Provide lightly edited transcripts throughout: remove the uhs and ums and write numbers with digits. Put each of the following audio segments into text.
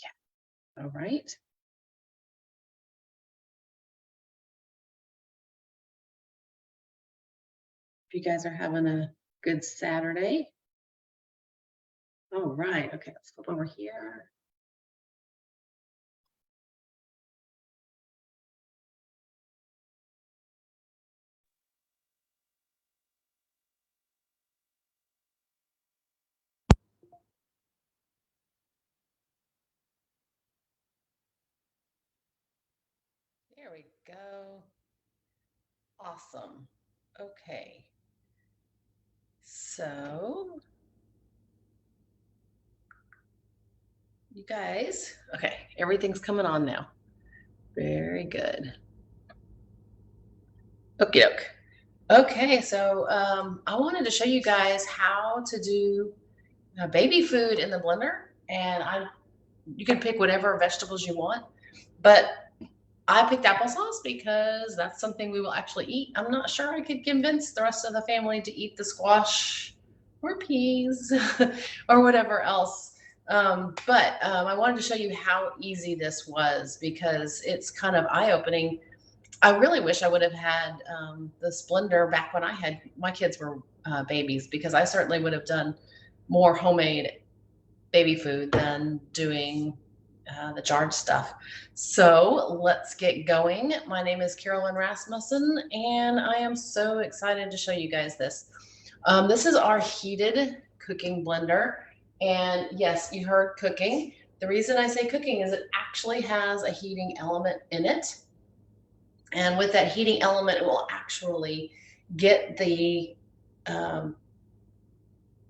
Yeah. All right. If you guys are having a good Saturday. All right. Okay, let's flip over here. There we go. Awesome. Okay. So, you guys, okay, everything's coming on now. Very good. Okay, doke. Okay, so I wanted to show you guys how to do baby food in the blender, and you can pick whatever vegetables you want, but I picked applesauce because that's something we will actually eat. I'm not sure I could convince the rest of the family to eat the squash or peas or whatever else. But I wanted to show you how easy this was because it's kind of eye-opening. I really wish I would have had this blender back when my kids were babies, because I certainly would have done more homemade baby food than doing the jarred stuff. So let's get going. My name is Carolyn Rasmussen, and I am so excited to show you guys this. This is our heated cooking blender. And yes, you heard cooking. The reason I say cooking is it actually has a heating element in it. And with that heating element, it will actually get the um,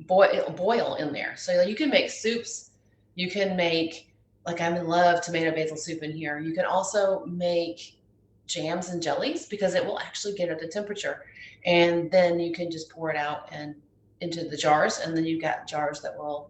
boil in there. So you can make soups. You can make, like, I love tomato basil soup in here. You can also make jams and jellies because it will actually get at the temperature. And then you can just pour it out and into the jars. And then you've got jars that will,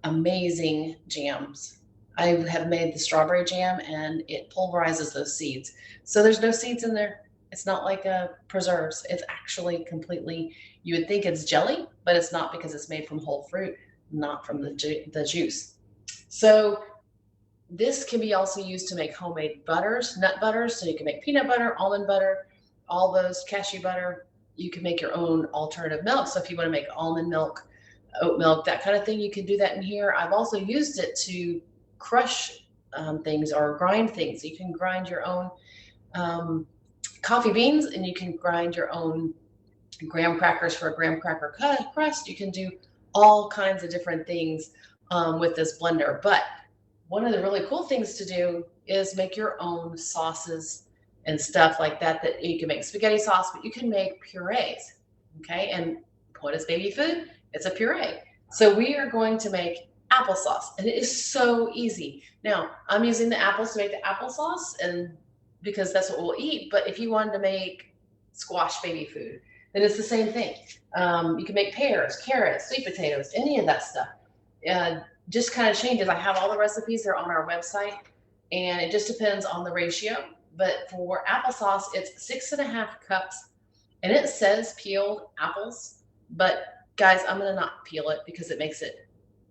amazing jams. I have made the strawberry jam and it pulverizes those seeds. So there's no seeds in there. It's not like preserves. It's actually completely, you would think it's jelly, but it's not because it's made from whole fruit, not from the juice. So this can be also used to make homemade butters, nut butters. So you can make peanut butter, almond butter, all those, cashew butter. You can make your own alternative milk. So if you want to make almond milk, oat milk, that kind of thing, you can do that in here. I've also used it to crush things or grind things. You can grind your own coffee beans, and you can grind your own graham crackers for a graham cracker crust. You can do all kinds of different things with this blender. But one of the really cool things to do is make your own sauces and stuff like that. That you can make spaghetti sauce, but you can make purees. Okay, and what is baby food? It's a puree. So we are going to make applesauce, and it is so easy. Now I'm using the apples to make the applesauce, and because that's what we'll eat. But if you wanted to make squash baby food, then it's the same thing. You can make pears, carrots, sweet potatoes, any of that stuff. Just kind of changes. I have all the recipes. They're on our website, and it just depends on the ratio. But for applesauce, it's 6.5 cups, and it says peeled apples. But guys, I'm gonna not peel it because it makes it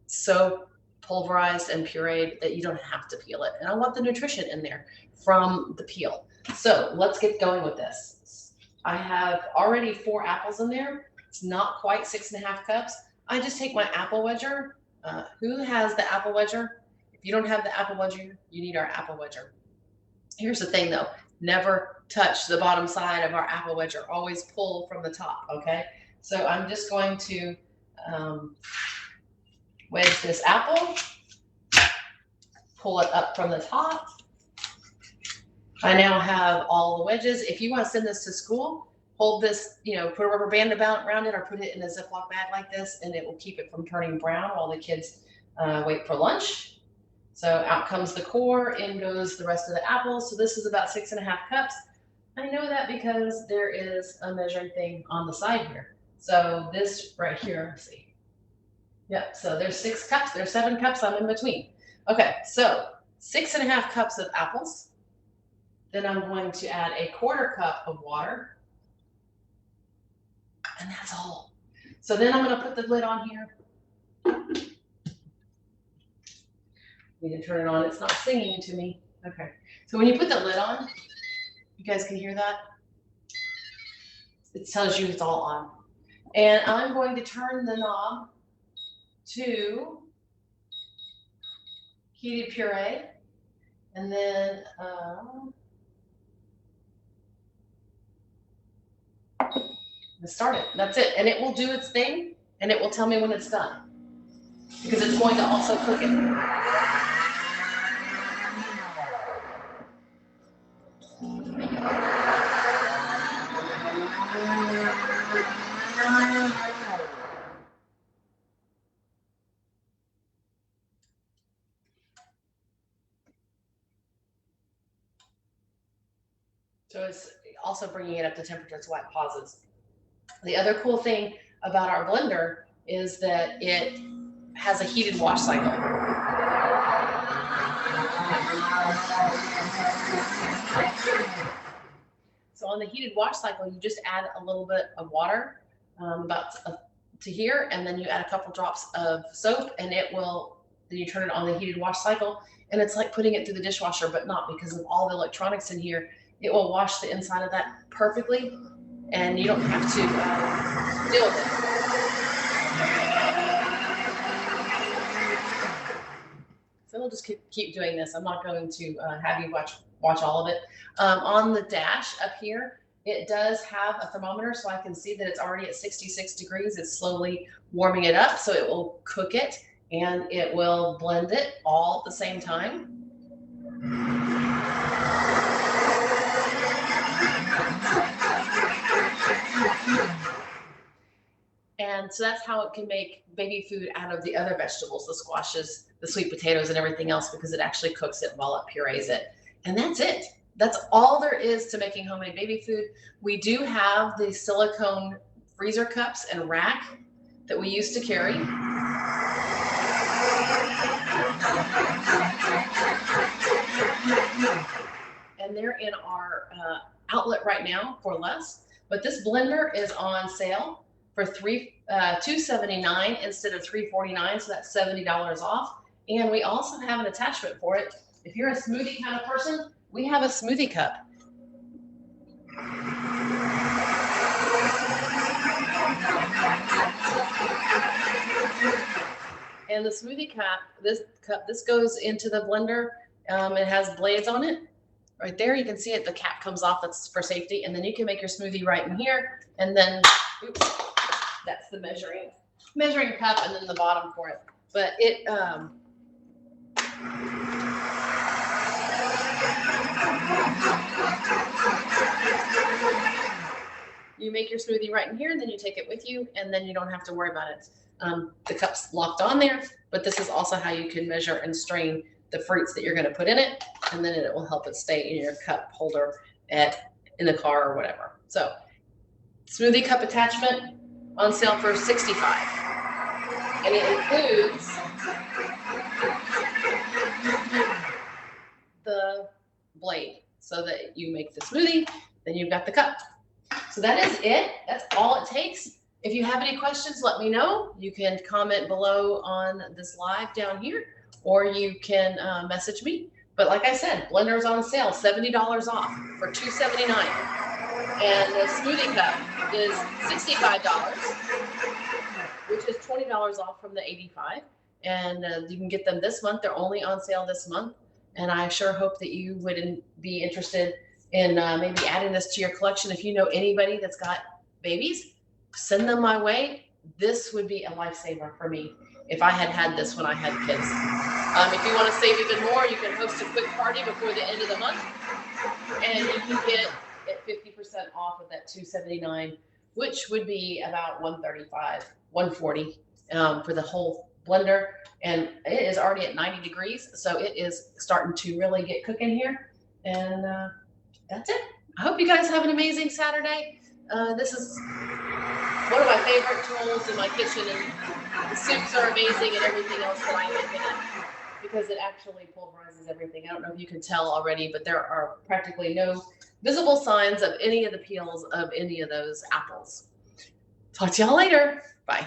so pulverized and pureed that you don't have to peel it. And I want the nutrition in there from the peel. So let's get going with this. I have already 4 apples in there. It's not quite 6.5 cups. I just take my apple wedger. Who has the apple wedger? If you don't have the apple wedger, you need our apple wedger. Here's the thing though, never touch the bottom side of our apple wedger. Always pull from the top, okay? So I'm just going to wedge this apple, pull it up from the top. I now have all the wedges. If you want to send this to school, hold this, put a rubber band around it, or put it in a Ziploc bag like this, and it will keep it from turning brown while the kids wait for lunch. So out comes the core, in goes the rest of the apples. So this is about 6.5 cups. I know that because there is a measuring thing on the side here. So this right here, let's see. Yep, so there's 6 cups, there's 7 cups, I'm in between. Okay, so 6.5 cups of apples. Then I'm going to add a 1/4 cup of water. And that's all. So then I'm going to put the lid on here. We can turn it on. It's not singing to me. Okay. So when you put the lid on, you guys can hear that? It tells you it's all on. And I'm going to turn the knob to heated puree. And then start it. That's it. And it will do its thing, and it will tell me when it's done, because it's going to also cook it. So it's also bringing it up to temperature. That's why it pauses. The other cool thing about our blender is that it has a heated wash cycle. So on the heated wash cycle, you just add a little bit of water, about to here, and then you add a couple drops of soap, and it will, then you turn it on the heated wash cycle, and it's like putting it through the dishwasher, but not, because of all the electronics in here. It will wash the inside of that perfectly, and you don't have to deal with it. So we'll just keep doing this. I'm not going to have you watch all of it. On the dash up here, it does have a thermometer, so I can see that it's already at 66 degrees. It's slowly warming it up, so it will cook it, and it will blend it all at the same time. And so that's how it can make baby food out of the other vegetables, the squashes, the sweet potatoes, and everything else, because it actually cooks it while it purees it. And that's it. That's all there is to making homemade baby food. We do have the silicone freezer cups and rack that we used to carry. And they're in our outlet right now for less. But this blender is on sale for $279 instead of $349, so that's $70 off. And we also have an attachment for it. If you're a smoothie kind of person, we have a smoothie cup. And the smoothie cup, this goes into the blender. It has blades on it. Right there, you can see it. The cap comes off. That's for safety. And then you can make your smoothie right in here. And then, oops, that's the measuring cup, and then the bottom for it. But it, you make your smoothie right in here, and then you take it with you, and then you don't have to worry about it. The cup's locked on there, but this is also how you can measure and strain the fruits that you're going to put in it, and then it will help it stay in your cup holder in the car or whatever. So smoothie cup attachment on sale for $65, and it includes the blade so that you make the smoothie, then you've got the cup. So that is it. That's all it takes. If you have any questions, let me know. You can comment below on this live down here, or you can message me. But like I said, blender's on sale, $70 off for $279. And the smoothie cup is $65, which is $20 off from the $85. And you can get them this month. They're only on sale this month. And I sure hope that you would be interested in maybe adding this to your collection. If you know anybody that's got babies, send them my way. This would be a lifesaver for me if I had this when I had kids. If you want to save even more, you can host a quick party before the end of the month, and you can get it 50% off of that $279, which would be about $135, $140 for the whole blender. And it is already at 90 degrees, so it is starting to really get cooking here. And that's it. I hope you guys have an amazing Saturday. This is one of my favorite tools in my kitchen, and the soups are amazing and everything else that I make in it, because it actually pulverizes everything. I don't know if you can tell already, but there are practically no visible signs of any of the peels of any of those apples. Talk to y'all later. Bye.